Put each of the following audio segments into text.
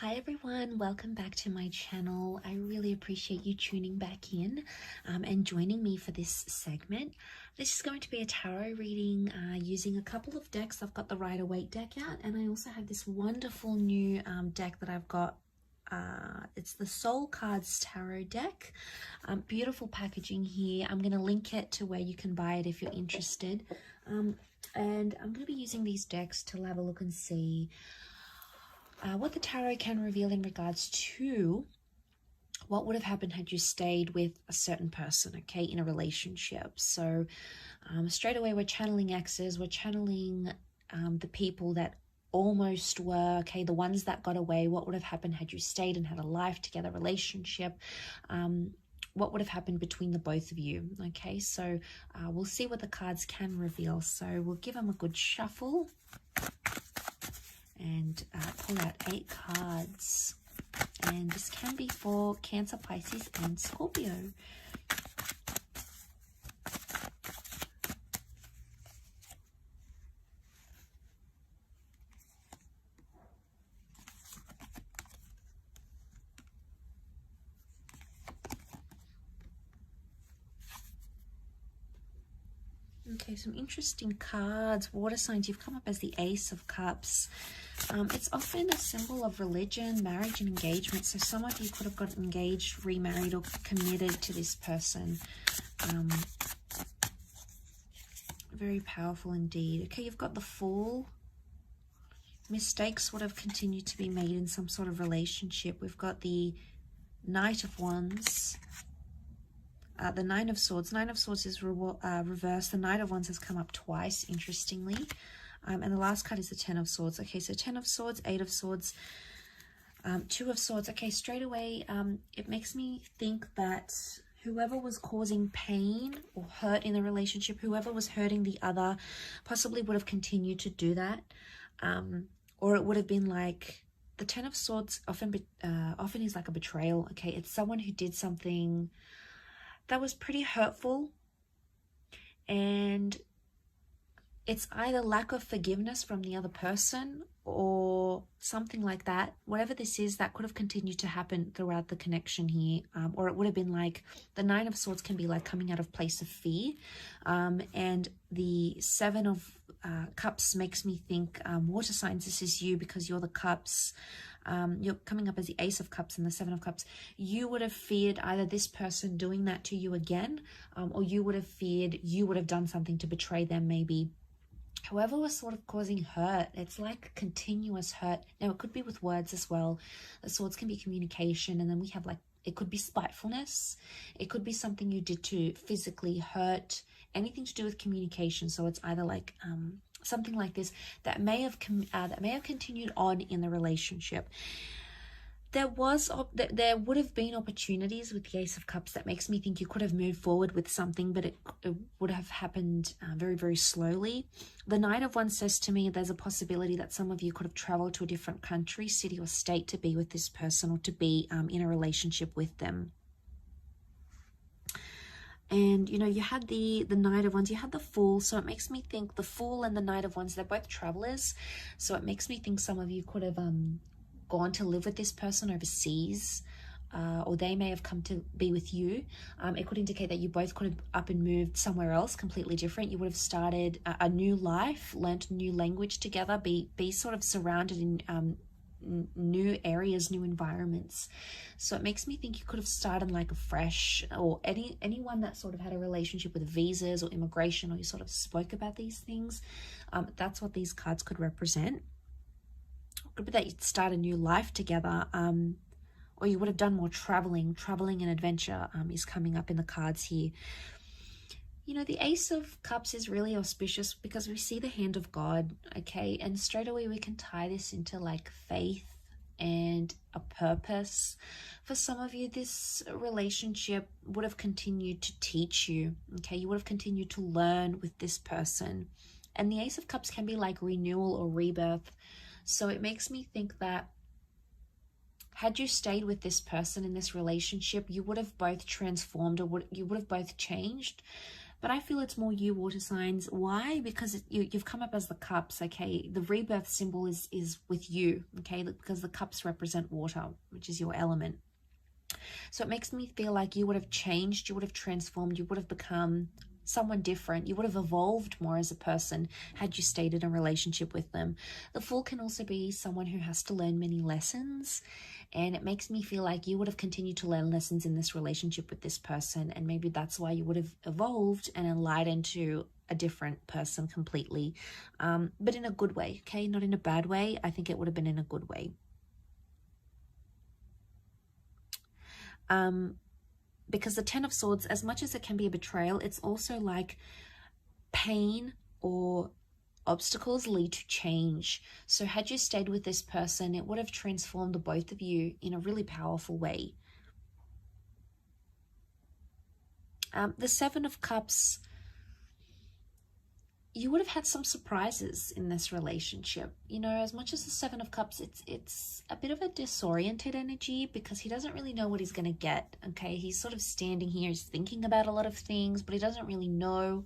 Hi everyone, welcome back to my channel. I really appreciate you tuning back in and joining me for this segment. This is going to be a tarot reading using a couple of decks. I've got the Rider-Waite deck out, and I also have this wonderful new deck that I've got. It's the Soul Cards Tarot deck. Beautiful packaging here. I'm going to link it to where you can buy it if you're interested. And I'm going to be using these decks to have a look and see what the tarot can reveal in regards to what would have happened had you stayed with a certain person, okay, in a relationship. So straight away we're channeling exes, we're channeling the people that almost were, okay, the ones that got away. What would have happened had you stayed and had a life together, relationship? What would have happened between the both of you? Okay, so we'll see what the cards can reveal. So we'll give them a good shuffle and pull out 8 cards, and this can be for Cancer, Pisces and Scorpio. Okay, some interesting cards. Water signs, you've come up as the Ace of Cups. It's often a symbol of religion, marriage and engagement. So some of you could have got engaged, remarried or committed to this person. Very powerful indeed. Okay, you've got the Fool. Mistakes would have continued to be made in some sort of relationship. We've got the Knight of Wands. The Nine of Swords. Nine of Swords is reversed. The Knight of Wands has come up twice, interestingly. And the last card is the Ten of Swords. Okay, so 10 of Swords, 8 of Swords, 2 of Swords. Okay, straight away, it makes me think that whoever was causing pain or hurt in the relationship, whoever was hurting the other, possibly would have continued to do that. Or it would have been like, the Ten of Swords often is like a betrayal. Okay, it's someone who did something that was pretty hurtful, and it's either lack of forgiveness from the other person or something like that. Whatever this is, that could have continued to happen throughout the connection here. Or it would have been like, the Nine of Swords can be like coming out of place of fear. And the Seven of Cups makes me think, water signs, this is you, because you're the Cups. You're coming up as the Ace of Cups and the Seven of Cups. You would have feared either this person doing that to you again, or you would have feared you would have done something to betray them maybe. Whoever was sort of causing hurt, it's like continuous hurt. Now, it could be with words as well. The swords can be communication, and then we have like, it could be spitefulness. It could be something you did to physically hurt, anything to do with communication. So it's either like something like this that may have continued on in the relationship. There would have been opportunities with the Ace of Cups that makes me think you could have moved forward with something, but it would have happened very, very slowly. The Knight of Wands says to me there's a possibility that some of you could have traveled to a different country, city or state to be with this person, or to be in a relationship with them. And, you know, you had the Knight of Wands, you had the Fool. So it makes me think the Fool and the Knight of Wands, they're both travelers. So it makes me think some of you could have gone to live with this person overseas, or they may have come to be with you. It could indicate that you both could have up and moved somewhere else completely different. You would have started a new life, learnt new language together, be sort of surrounded in new areas, new environments. So it makes me think you could have started like afresh, or anyone that sort of had a relationship with visas or immigration, or you sort of spoke about these things. That's what these cards could represent. Could be that you'd start a new life together, or you would have done more traveling and adventure is coming up in the cards here. You know, the Ace of Cups is really auspicious because we see the hand of God, okay? And straight away we can tie this into like faith and a purpose. For some of you, this relationship would have continued to teach you, okay? You would have continued to learn with this person. And the Ace of Cups can be like renewal or rebirth. So it makes me think that had you stayed with this person in this relationship, you would have both transformed, or you would have both changed. But I feel it's more you, water signs. Why? Because you've come up as the cups, okay? The rebirth symbol is with you, okay? Because the cups represent water, which is your element. So it makes me feel like you would have changed, you would have transformed, you would have become someone different. You would have evolved more as a person had you stayed in a relationship with them. The Fool can also be someone who has to learn many lessons, and it makes me feel like you would have continued to learn lessons in this relationship with this person, and maybe that's why you would have evolved and enlightened to a different person completely, but in a good way, okay? Not in a bad way. I think it would have been in a good way. Because the Ten of Swords, as much as it can be a betrayal, it's also like pain or obstacles lead to change. So had you stayed with this person, it would have transformed the both of you in a really powerful way. The Seven of Cups, you would have had some surprises in this relationship. You know, as much as the Seven of Cups, it's a bit of a disoriented energy because he doesn't really know what he's going to get, okay? He's sort of standing here, he's thinking about a lot of things, but he doesn't really know.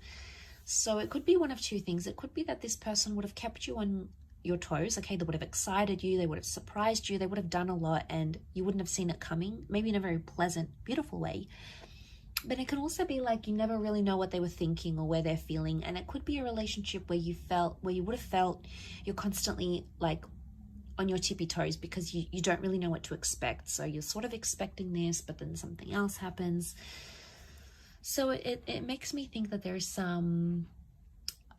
So it could be one of two things. It could be that this person would have kept you on your toes, okay? They would have excited you, they would have surprised you, they would have done a lot, and you wouldn't have seen it coming, maybe in a very pleasant, beautiful way. But it could also be like you never really know what they were thinking or where they're feeling. And it could be a relationship where you would have felt you're constantly like on your tippy toes because you don't really know what to expect. So you're sort of expecting this, but then something else happens. So it makes me think that there's some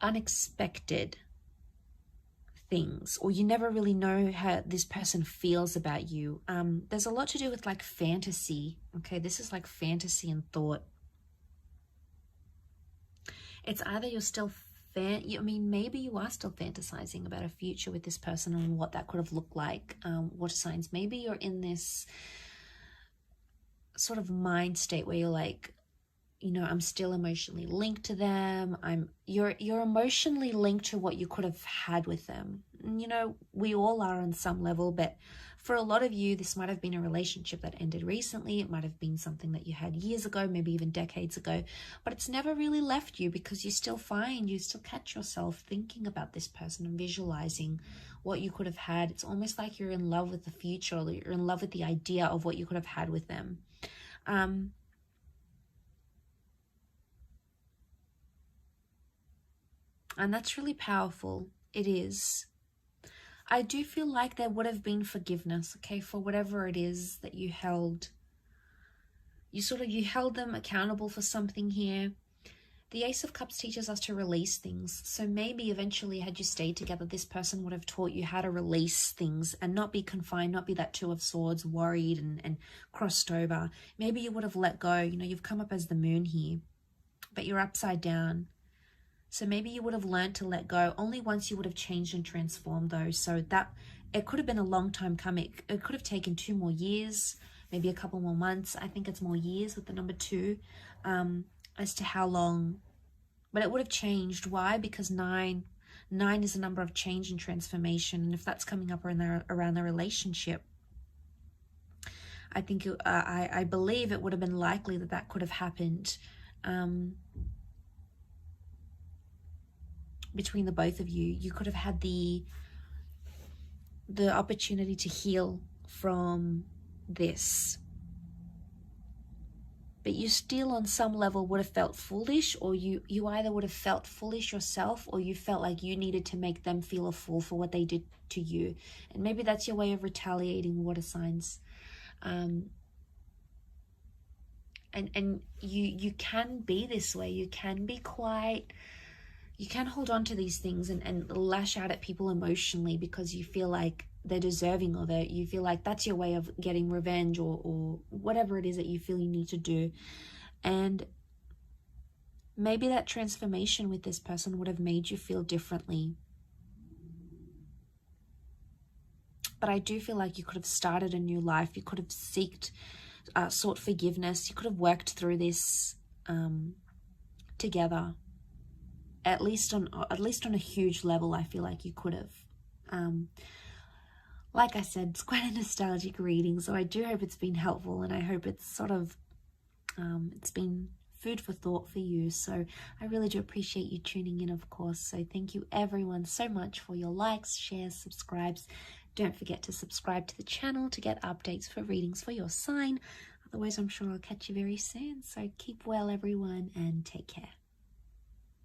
unexpected things, or you never really know how this person feels about you. There's a lot to do with like fantasy, okay? This is like fantasy and thought. It's either you're still maybe you are still fantasizing about a future with this person and what that could have looked like. Water signs, maybe you're in this sort of mind state where you're like, you know, I'm still emotionally linked to them. You're emotionally linked to what you could have had with them. And, you know, we all are on some level, but for a lot of you, this might have been a relationship that ended recently. It might have been something that you had years ago, maybe even decades ago, but it's never really left you because you still catch yourself thinking about this person and visualizing what you could have had. It's almost like you're in love with the future, or you're in love with the idea of what you could have had with them. And that's really powerful. It is. I do feel like there would have been forgiveness, okay, for whatever it is that you held. You held them accountable for something here. The Ace of Cups teaches us to release things. So maybe eventually, had you stayed together, this person would have taught you how to release things and not be confined, not be that Two of Swords, worried and crossed over. Maybe you would have let go. You know, you've come up as the Moon here, but you're upside down. So maybe you would have learned to let go. Only once you would have changed and transformed though. So that it could have been a long time coming. It could have taken 2 more years, maybe a couple more months. I think it's more years with the number 2 as to how long. But it would have changed. Why? Because 9 is a number of change and transformation. And if that's coming up around the relationship, I think I believe it would have been likely that could have happened. Between the both of you, you could have had the opportunity to heal from this, but you still on some level would have felt foolish, or you either would have felt foolish yourself, or you felt like you needed to make them feel a fool for what they did to you. And maybe that's your way of retaliating, water signs. And you can be this way. You can be quite, you can hold on to these things and lash out at people emotionally because you feel like they're deserving of it. You feel like that's your way of getting revenge or whatever it is that you feel you need to do. And maybe that transformation with this person would have made you feel differently. But I do feel like you could have started a new life. You could have sought forgiveness. You could have worked through this together. At least on a huge level, I feel like you could have. Like I said, it's quite a nostalgic reading, so I do hope it's been helpful, and I hope it's sort of it's been food for thought for you. So I really do appreciate you tuning in, of course. So thank you everyone so much for your likes, shares, subscribes. Don't forget to subscribe to the channel to get updates for readings for your sign. Otherwise, I'm sure I'll catch you very soon. So keep well, everyone, and take care.